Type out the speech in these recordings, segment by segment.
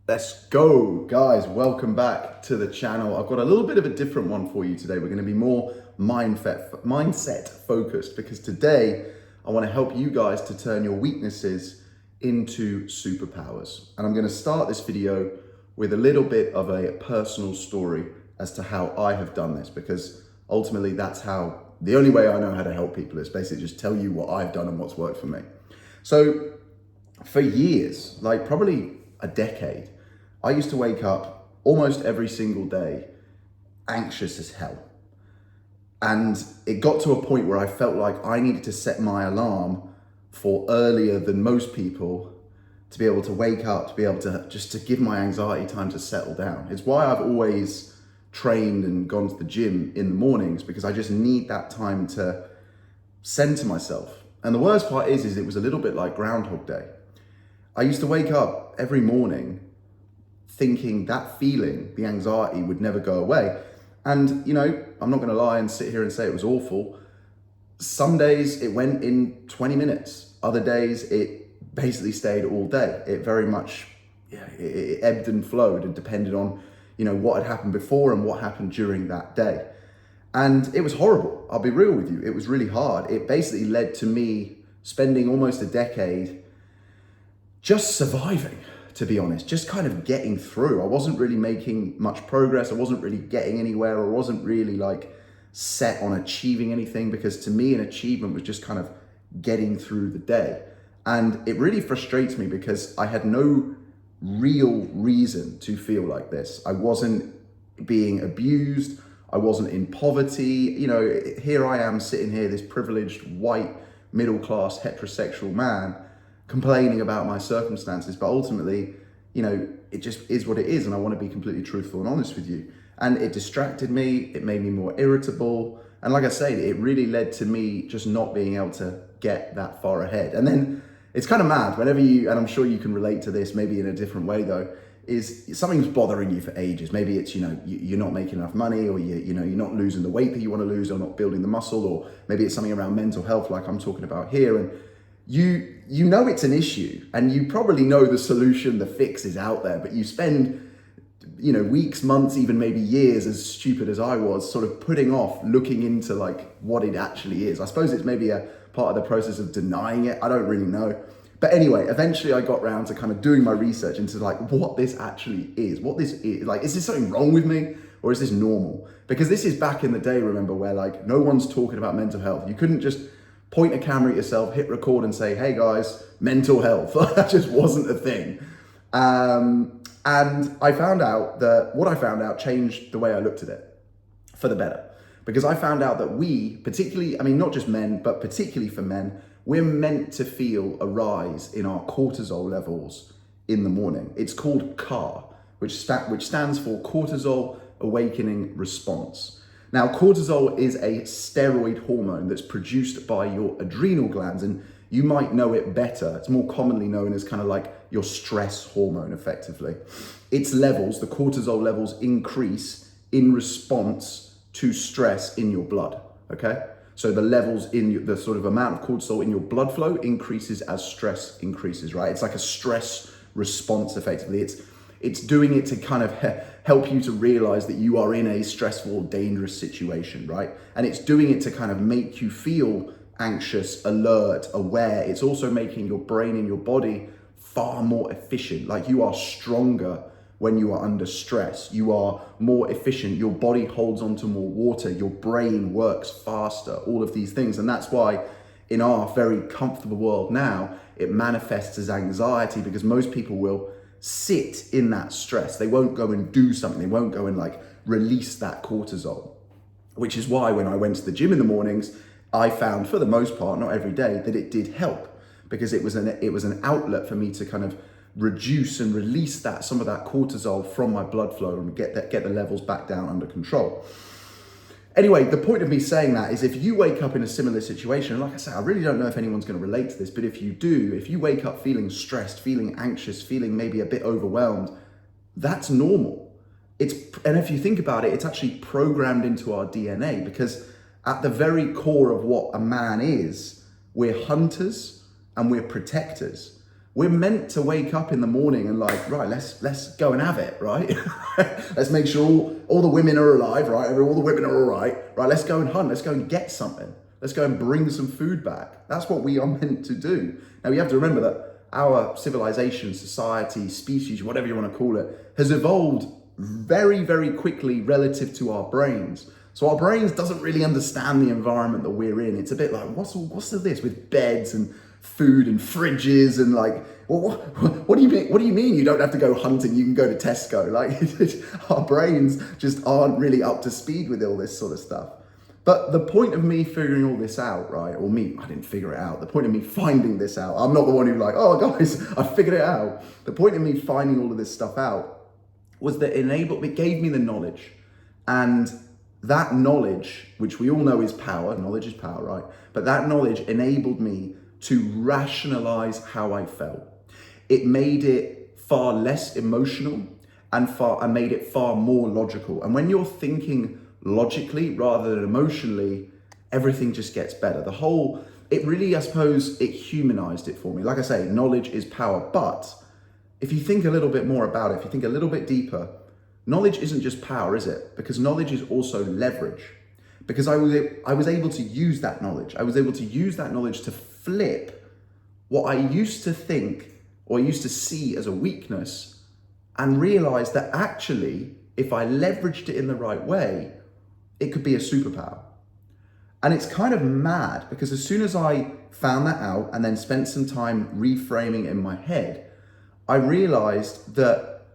Let's go, guys. Welcome back to the channel. I've got a little bit of a different one for you today. We're going to be more mindset focused because today I want to help you guys to turn your weaknesses into superpowers. And I'm going to start this video with a little bit of a personal story as to how I have done this, because ultimately that's the only way I know how to help people is basically just tell you what I've done and what's worked for me. So for years, like probably a decade, I used to wake up almost every single day anxious as hell. And it got to a point where I felt like I needed to set my alarm for earlier than most people to be able to wake up, to be able to just to give my anxiety time to settle down. It's why I've always trained and gone to the gym in the mornings, because I just need that time to center myself. And the worst part is it was a little bit like Groundhog Day. I used to wake up every morning thinking that feeling, the anxiety, would never go away. And, you know, I'm not going to lie and sit here and say it was awful. Some days it went in 20 minutes. Other days it basically stayed all day. It very much, it ebbed and flowed and depended on, you know, what had happened before and what happened during that day. And it was horrible. I'll be real with you. It was really hard. It basically led to me spending almost a decade just surviving, to be honest, just kind of getting through. I wasn't really making much progress. I wasn't really getting anywhere. I wasn't really like set on achieving anything, because to me, an achievement was just kind of getting through the day. And it really frustrates me because I had no real reason to feel like this. I wasn't being abused. I wasn't in poverty. You know, here I am sitting here, this privileged white middle-class heterosexual man, complaining about my circumstances, but ultimately, you know, it just is what it is, and I want to be completely truthful and honest with you. And it distracted me, it made me more irritable, and like I say, it really led to me just not being able to get that far ahead. And then it's kind of mad whenever you, and I'm sure you can relate to this, maybe in a different way though, is something's bothering you for ages. Maybe it's, you know, you're not making enough money, or you're not losing the weight that you want to lose, or not building the muscle, or maybe it's something around mental health like I'm talking about here, and you know it's an issue, and you probably know the solution, the fix is out there, but you spend, you know, weeks, months, even maybe years, as stupid as I was, sort of putting off looking into like what it actually is. I suppose it's maybe a part of the process of denying it. I don't really know. But anyway, eventually I got around to kind of doing my research into like what this actually is, what this is. Like, is there something wrong with me, or is this normal? Because this is back in the day, remember, where like no one's talking about mental health. You couldn't just point a camera at yourself, hit record and say, hey guys, mental health. That just wasn't a thing. And I found out that what I found out changed the way I looked at it for the better. Because I found out that we, particularly, I mean, not just men, but particularly for men, we're meant to feel a rise in our cortisol levels in the morning. It's called CAR, which stands for cortisol awakening response. Now, cortisol is a steroid hormone that's produced by your adrenal glands, and you might know it better. It's more commonly known as kind of like your stress hormone, effectively. Its levels, the cortisol levels, increase in response to stress in your blood, okay? So the levels in the sort of amount of cortisol in your blood flow increases as stress increases, right? It's like a stress response, effectively. It's doing it to kind of help you to realize that you are in a stressful, dangerous situation, right? And it's doing it to kind of make you feel anxious, alert, aware. It's also making your brain and your body far more efficient. Like, you are stronger when you are under stress. You are more efficient. Your body holds onto more water. Your brain works faster, all of these things. And that's why in our very comfortable world now, it manifests as anxiety, because most people will sit in that stress. They won't go and do something. They won't go and like release that cortisol, which is why when I went to the gym in the mornings, I found, for the most part, not every day, that it did help, because it was an outlet for me to kind of reduce and release some of that cortisol from my blood flow and get the levels back down under control. Anyway, the point of me saying that is, if you wake up in a similar situation, and like I said, I really don't know if anyone's going to relate to this, but if you do, if you wake up feeling stressed, feeling anxious, feeling maybe a bit overwhelmed, that's normal. And if you think about it, it's actually programmed into our DNA, because at the very core of what a man is, we're hunters and we're protectors. we're meant to wake up in the morning and like, right, let's go and have it, right? Let's make sure all the women are alive, right? All the women are all right, right? Let's go and hunt. Let's go and get something. Let's go and bring some food back. That's what we are meant to do. Now, you have to remember that our civilization, society, species, whatever you want to call it, has evolved very, very quickly relative to our brains. So our brains doesn't really understand the environment that we're in. It's a bit like, what's all this with beds and food and fridges and like, well, what do you mean? What do you mean you don't have to go hunting? You can go to Tesco. Like, our brains just aren't really up to speed with all this sort of stuff. But the point of me figuring all this out, right? Or I didn't figure it out. The point of me finding this out, I'm not the one who's like, oh guys, I figured it out. The point of me finding all of this stuff out was that it gave me the knowledge. And that knowledge, which we all know is power, knowledge is power, right? But that knowledge enabled me to rationalize how I felt. It made it far less emotional and made it far more logical. And when you're thinking logically rather than emotionally, everything just gets better. It really, I suppose, it humanized it for me. Like I say, knowledge is power. But if you think a little bit more about it, if you think a little bit deeper, knowledge isn't just power, is it? Because knowledge is also leverage. Because I was able to use that knowledge. I was able to use that knowledge to flip what I used to think or used to see as a weakness and realize that actually, if I leveraged it in the right way, it could be a superpower. And it's kind of mad because as soon as I found that out and then spent some time reframing it in my head, I realized that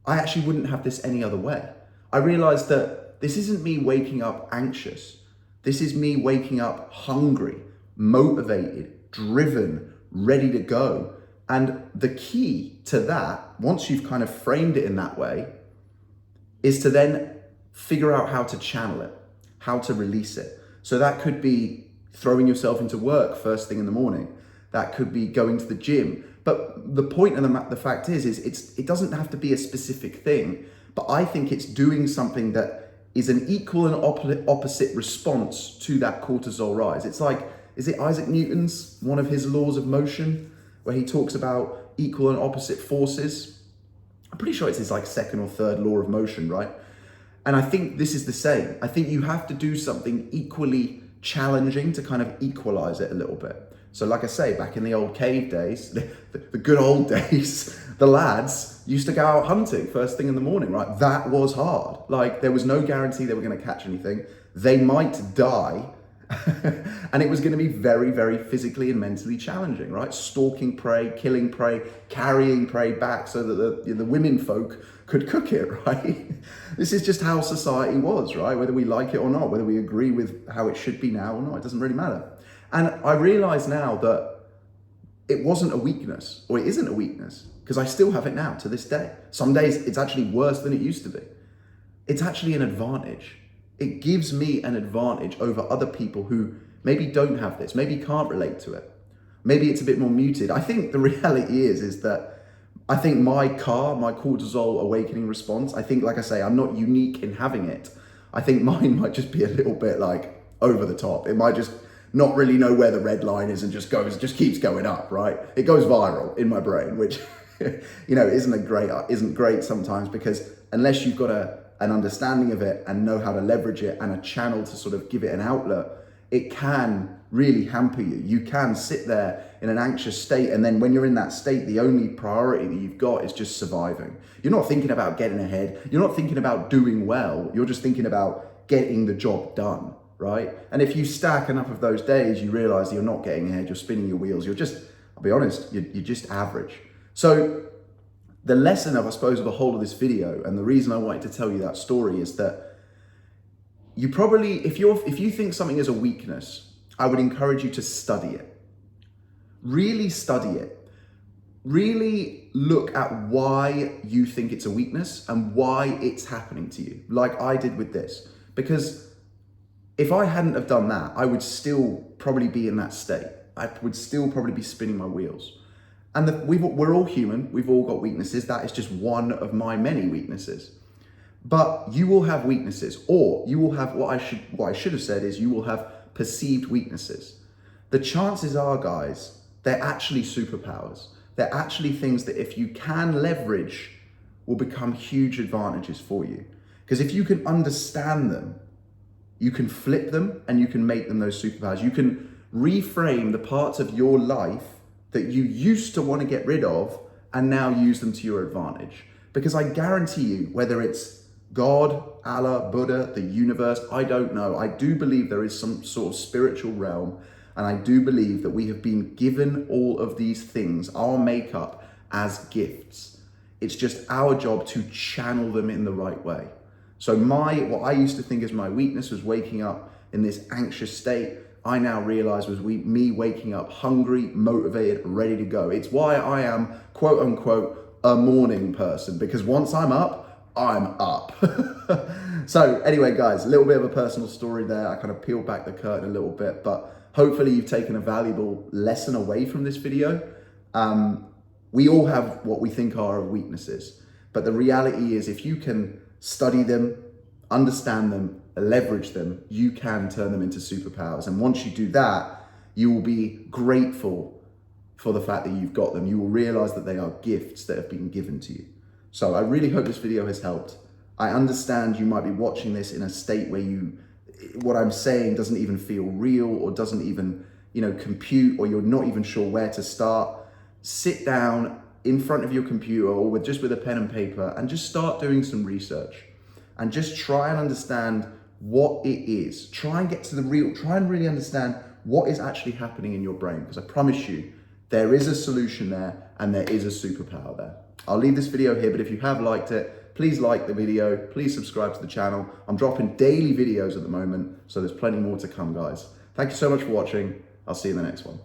I actually wouldn't have this any other way. I realized that this isn't me waking up anxious. This is me waking up hungry, motivated, driven, ready to go. And the key to that, once you've kind of framed it in that way, is to then figure out how to channel it, how to release it. So that could be throwing yourself into work first thing in the morning. That could be going to the gym. But the point of the fact is it doesn't have to be a specific thing, but I think it's doing something that is an equal and opposite response to that cortisol rise. It's like, is it Isaac Newton's, one of his laws of motion, where he talks about equal and opposite forces? I'm pretty sure it's his like second or third law of motion, right? And I think this is the same. I think you have to do something equally challenging to kind of equalize it a little bit. So like I say, back in the old cave days, the good old days, the lads used to go out hunting first thing in the morning, right? That was hard. Like there was no guarantee they were going to catch anything. They might die. And it was going to be very, very physically and mentally challenging, right? Stalking prey, killing prey, carrying prey back so that the women folk could cook it, right? This is just how society was, right? Whether we like it or not, whether we agree with how it should be now or not, it doesn't really matter. And I realize now that it wasn't a weakness, or it isn't a weakness, because I still have it now to this day. Some days it's actually worse than it used to be. It's actually an advantage. It gives me an advantage over other people who maybe don't have this, maybe can't relate to it. Maybe it's a bit more muted. I think the reality is that I think my cortisol awakening response, I think, like I say, I'm not unique in having it. I think mine might just be a little bit like over the top. It might just not really know where the red line is and just keeps going up, right? It goes viral in my brain, which, isn't great sometimes, because unless you've got an understanding of it and know how to leverage it and a channel to sort of give it an outlet, it can really hamper you. You can sit there in an anxious state, and then when you're in that state, the only priority that you've got is just surviving. You're not thinking about getting ahead. You're not thinking about doing well. You're just thinking about getting the job done, right? And if you stack enough of those days, you realize you're not getting ahead, you're spinning your wheels, I'll be honest, you're just average. So the lesson of, I suppose, of the whole of this video, and the reason I wanted to tell you that story, is that you probably, if you think something is a weakness, I would encourage you to study it. Really study it. Really look at why you think it's a weakness and why it's happening to you, like I did with this. Because if I hadn't have done that, I would still probably be in that state. I would still probably be spinning my wheels. And we're all human. We've all got weaknesses. That is just one of my many weaknesses. But you will have weaknesses, or you will have what I should have said is you will have perceived weaknesses. The chances are, guys, they're actually superpowers. they're actually things that if you can leverage will become huge advantages for you. Because if you can understand them, you can flip them and you can make them those superpowers. You can reframe the parts of your life that you used to want to get rid of and now use them to your advantage. Because I guarantee you, whether it's God, Allah, Buddha, the universe, I don't know. I do believe there is some sort of spiritual realm, and I do believe that we have been given all of these things, our makeup, as gifts. It's just our job to channel them in the right way. So what I used to think as my weakness was waking up in this anxious state, I now realize was me waking up hungry, motivated, ready to go. It's why I am, quote unquote, a morning person, because once I'm up, I'm up. So anyway, guys, a little bit of a personal story there. I kind of peeled back the curtain a little bit, but hopefully you've taken a valuable lesson away from this video. We all have what we think are our weaknesses, but the reality is if you can study them, understand them, leverage them, you can turn them into superpowers. And once you do that, you will be grateful for the fact that you've got them. You will realize that they are gifts that have been given to you. So I really hope this video has helped. I understand you might be watching this in a state where what I'm saying doesn't even feel real or doesn't even, compute, or you're not even sure where to start. Sit down in front of your computer or with a pen and paper and just start doing some research and just try and understand what it is. Try and get to the real, try and really understand what is actually happening in your brain, because I promise you, there is a solution there and there is a superpower there. I'll leave this video here, but if you have liked it, please like the video, please subscribe to the channel. I'm dropping daily videos at the moment, so there's plenty more to come, guys. Thank you so much for watching. I'll see you in the next one.